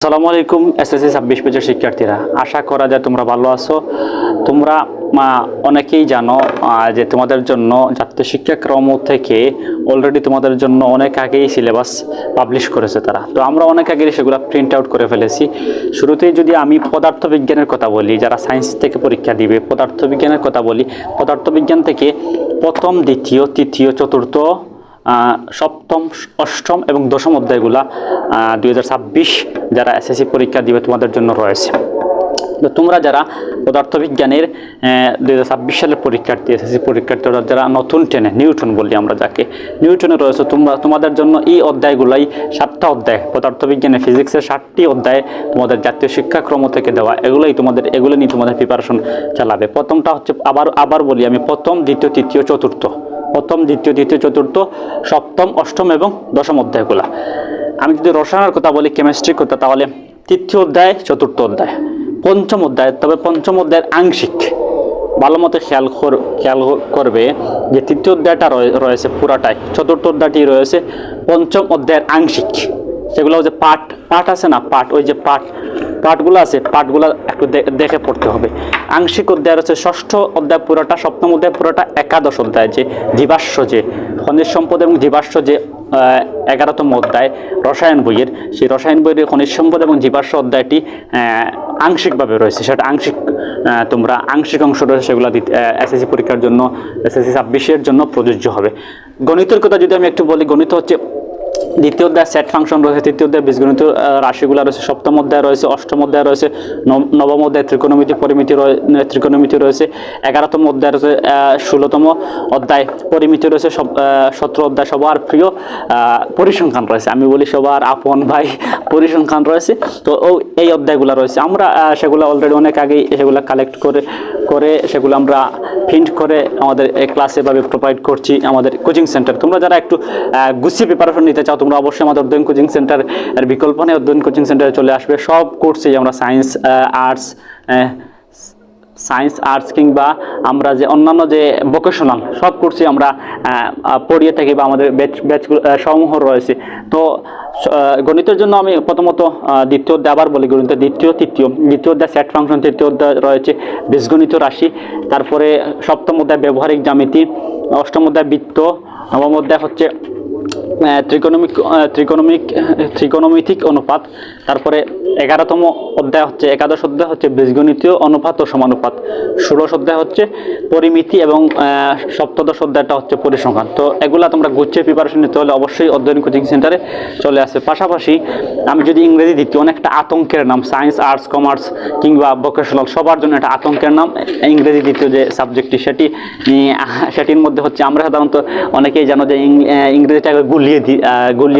আসসালামু আলাইকুম এসএসসি 26 পেজের শিক্ষার্থীরা, আশা করা যায় তোমরা ভালো আছো। তোমরা অনেকেই জানো যে তোমাদের জন্য জাতীয় শিক্ষাক্রম থেকে অলরেডি তোমাদের জন্য অনেক আগেই সিলেবাস পাবলিশ করেছে তারা। তো আমরা অনেক আগেই সেগুলো প্রিন্ট আউট করে ফেলেছি। শুরুতেই যদি আমি পদার্থবিজ্ঞানের কথা বলি, যারা সায়েন্স থেকে পরীক্ষা দিবে পদার্থবিজ্ঞানের কথা বলি, পদার্থবিজ্ঞান থেকে প্রথম, দ্বিতীয়, তৃতীয়, চতুর্থ, সপ্তম, অষ্টম এবং দশম অধ্যায়গুলা 2026 যারা এসএসসি পরীক্ষা দিবে তোমাদের জন্য রয়েছে। তো তোমরা যারা পদার্থবিজ্ঞানের 2026 সালের পরীক্ষার্থী, এসএসসি পরীক্ষার্থীরা যারা নতুন টেনে নিউটন বলি আমরা যাকে, নিউটনে রয়েছে, তোমাদের জন্য এই অধ্যায়গুলাই 7টা অধ্যায় পদার্থবিজ্ঞানের ফিজিক্সের 7টি অধ্যায় তোমাদের জাতীয় শিক্ষাক্রম থেকে দেওয়া। এগুলো নিয়ে তোমাদের প্রিপারেশন চালাবে। প্রথমটা হচ্ছে আবার বলি আমি, প্রথম, দ্বিতীয়, তৃতীয়, চতুর্থ, প্রথম, দ্বিতীয়, তৃতীয়, চতুর্থ, সপ্তম, অষ্টম এবং দশম অধ্যায়গুলা। আমি যদি রসায়নের কথা বলি, কেমিস্ট্রির কথা, তাহলে তৃতীয় অধ্যায়, চতুর্থ অধ্যায়, পঞ্চম অধ্যায়। তবে পঞ্চম অধ্যায়ের আংশিক ভালো মতো খেয়াল করবে যে তৃতীয় অধ্যায়টা রয়েছে পুরাটাই, চতুর্থ অধ্যায়টি রয়েছে পঞ্চম অধ্যায়ের আংশিক। সেগুলো যে পাঠ আছে না, ওই যে পাঠগুলো আছে, পাঠগুলো একটু দেখে পড়তে হবে। আংশিক অধ্যায় রয়েছে ষষ্ঠ অধ্যায় পুরোটা, সপ্তম অধ্যায় পুরোটা, একাদশ অধ্যায় যে জীবাশ্ম, যে খনিজ সম্পদ এবং জীবাশ্ম, যে 11তম অধ্যায় রসায়ন বইয়ের, সেই রসায়ন বইয়ের খনিজ সম্পদ এবং জীবাশ্ম অধ্যায়টি আংশিকভাবে রয়েছে। সেটা আংশিক, তোমরা আংশিক অংশ রয়েছে, সেগুলো এসএসসি পরীক্ষার জন্য, এসএসসি 26-এর জন্য প্রযোজ্য হবে। গণিতের কথা যদি আমি একটু বলি, গণিত হচ্ছে দ্বিতীয় অধ্যায় সেট ফাংশন রয়েছে, তৃতীয় অধ্যায় বীজগণিত রাশিগুলো রয়েছে, সপ্তম অধ্যায় রয়েছে, অষ্টম অধ্যায় রয়েছে, নবম অধ্যায় ত্রিকোণমিতি রয়েছে, 11তম অধ্যায় রয়েছে, 16তম অধ্যায় পরিমিতি রয়েছে, 17 অধ্যায় সবার প্রিয় পরিসংখ্যান রয়েছে। আমি বলি সবার আপন ভাই পরিসংখ্যান রয়েছে। তো এই অধ্যায়গুলো রয়েছে। আমরা সেগুলো অলরেডি অনেক আগেই সেগুলো কালেক্ট করে সেগুলো আমরা প্রিন্ট করে আমাদের ক্লাসে ভাবে প্রোভাইড করছি আমাদের কোচিং সেন্টার। তোমরা যারা একটু গুছিয়ে প্রিপারেশন নিতে চাও, তোমরা অবশ্যই আমাদের অধ্যয়ন কোচিং সেন্টারের বিকল্প নেই, অধ্যয়ন কোচিং সেন্টারে চলে আসবে। সব কোর্সেই আমরা সায়েন্স, আর্টস কিংবা আমরা যে অন্যান্য যে ভোকেশনাল সব কোর্সে আমরা পড়িয়ে থাকি, বা আমাদের ব্যাচগুলো সমূহ রয়েছে। তো গণিতের জন্য আমি প্রথমত দ্বিতীয় অধ্যায় আবার বলি, গণিতের দ্বিতীয় অধ্যায় সেট ফাংশন, তৃতীয় অধ্যায় রয়েছে বীজগণিত রাশি, তারপরে সপ্তম অধ্যায় ব্যবহারিক জ্যামিতি, অষ্টম অধ্যায় বৃত্ত, নবম অধ্যায় হচ্ছে ত্রিকোণমিতিক অনুপাত, তারপরে 11তম অধ্যায় হচ্ছে, একাদশ অধ্যায় হচ্ছে বীজগণিতীয় অনুপাত ও সমানুপাত, 16 অধ্যায় হচ্ছে পরিমিতি এবং সপ্তদশ অধ্যায়টা হচ্ছে পরিসংখ্যান। তো এগুলা তোমরা গুছিয়ে প্রিপারেশন নিতে হলে অবশ্যই অধ্যয়ন কোচিং সেন্টারে চলে আসবে। পাশাপাশি আমি যদি ইংরেজি দিতে, অনেকটা আতঙ্কের নাম, সায়েন্স, আর্টস, কমার্স কিংবা ভোকেশনাল সবার জন্য একটা আতঙ্কের নাম ইংরেজি দ্বিতীয় যে সাবজেক্টটি, সেটির মধ্যে হচ্ছে আমরা সাধারণত অনেকেই জানো যে ইংরেজিটাকে গুলিয়ে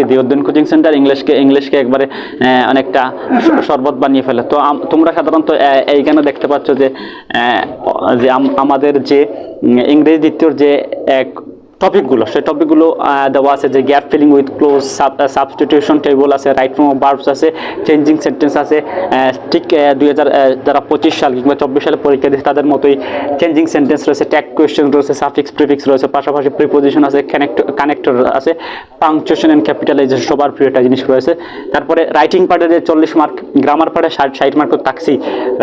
দিই। অধ্যয়ন কোচিং সেন্টার ইংলিশকে একবারে অনেকটা শরবত বানিয়ে ফেলে। তো তোমরা সাধারণত এইখানে দেখতে পাচ্ছ যে আমাদের যে ইংরেজি দ্বিতীয়র যে টপিকগুলো, সেই টপিকগুলো দেওয়া আছে, যে gap filling with close, substitution table আছে, রাইট ফর্ম অফ ভার্বস আছে, চেঞ্জিং সেন্টেন্স আছে। ঠিক 2025 সাল কিংবা 24 সালে পরীক্ষা দিচ্ছে তাদের মতোই চেঞ্জিং সেন্টেন্স রয়েছে, ট্যাগ কোয়েশ্চেন রয়েছে, সাফিক্স প্রিফিক্স রয়েছে, পাশাপাশি প্রিপোজিশন আছে, কানেক্টর আছে, পাংচুয়েশন এন্ড ক্যাপিটালাইজেশন সবার প্রিয় একটা জিনিস রয়েছে। তারপরে রাইটিং পার্টে যে 40 মার্ক, গ্রামার পার্টে 60 মার্ক থাকছি।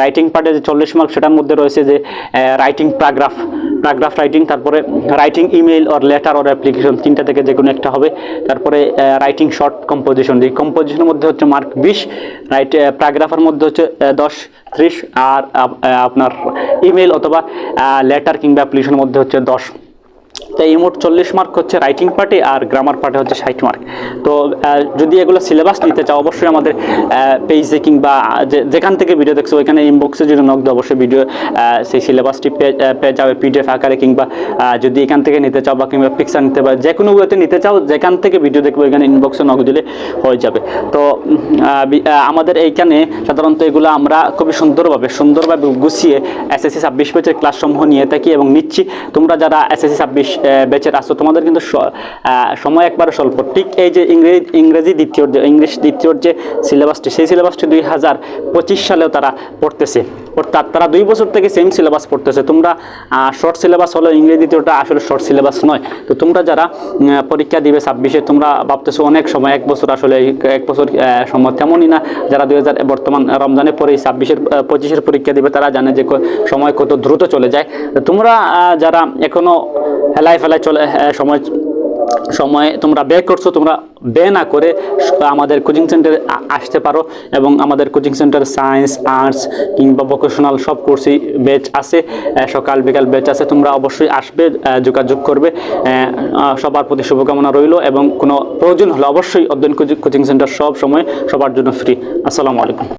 রাইটিং পার্টে যে 40 মার্ক, সেটার মধ্যে রয়েছে যে রাইটিং প্যারাগ্রাফ রাইটিং, তারপরে writing email or letter or application, তিনটা থেকে যে কোনো একটা হবে। তারপরে রাইটিং শর্ট কম্পোজিশন, এই কম্পোজিশনের মধ্যে হচ্ছে মার্ক 20, প্যারাগ্রাফের মধ্যে হচ্ছে 10, 30, আর আপনার ইমেইল অথবা লেটার কিংবা অ্যাপ্লিকেশনের মধ্যে হচ্ছে 10। তো এই মোট 40 মার্ক হচ্ছে রাইটিং পার্টে, আর গ্রামার পার্টে হচ্ছে 60 মার্ক। তো যদি এগুলো সিলেবাস নিতে চাও, অবশ্যই আমাদের পেজে কিংবা যেখান থেকে ভিডিও দেখছো ওইখানে ইনবক্সে যদি নক দাও, অবশ্যই ভিডিও সেই সিলেবাসটি পেয়ে যাবে পিডিএফ আকারে, কিংবা যদি এখান থেকে নিতে চাও বা কিংবা পিকচার নিতে পারো, যে কোনো ওয়েতে নিতে চাও, যেখান থেকে ভিডিও দেখবো এখানে ইনবক্সে নক দিলে হয়ে যাবে। তো আমাদের এইখানে সাধারণত এগুলো আমরা খুবই সুন্দরভাবে গুছিয়ে এসএসসি 26 পেজের ক্লাসসমূহ নিয়ে থাকি এবং নিচ্ছি। তোমরা যারা এসএসসি 26 ব্যাচের আসো তোমাদের কিন্তু সময় একবারে স্বল্প। ঠিক এই যে ইংরেজি ইংলিশ দ্বিতীয়র যে সিলেবাসটি, সেই সিলেবাসটি 2025 সালেও তারা পড়তেছে। অর্থাৎ তারা 2 বছর থেকে সেম সিলেবাস পড়তেছে। তোমরা শর্ট সিলেবাস হলো, ইংরেজি দ্বিতীয়টা আসলে শর্ট সিলেবাস নয়। তো তোমরা যারা পরীক্ষা দিবে 26-এ, তোমরা ভাবতেছো অনেক সময়, 1 বছর, আসলে 1 বছর সময় তেমনই না। যারা বর্তমান রমজানের পরে 25-এর পরীক্ষা দিবে তারা জানে যে সময় কত দ্রুত চলে যায়। তোমরা যারা এখনো হেলায় ফেলায় সময় তোমরা ব্যয় করছো, তোমরা ব্যয় না করে আমাদের কোচিং সেন্টারে আসতে পারো। এবং আমাদের কোচিং সেন্টারে সায়েন্স, আর্টস কিংবা ভোকেশনাল সব কোর্সই ব্যাচ আছে, সকাল বিকাল ব্যাচ আছে। তোমরা অবশ্যই আসবে, যোগাযোগ করবে। সবার প্রতি শুভকামনা রইল, এবং কোনো প্রয়োজন হলে অবশ্যই অধ্যয়ন কোচিং সেন্টার সব সময় সবার জন্য ফ্রি। আসসালামু আলাইকুম।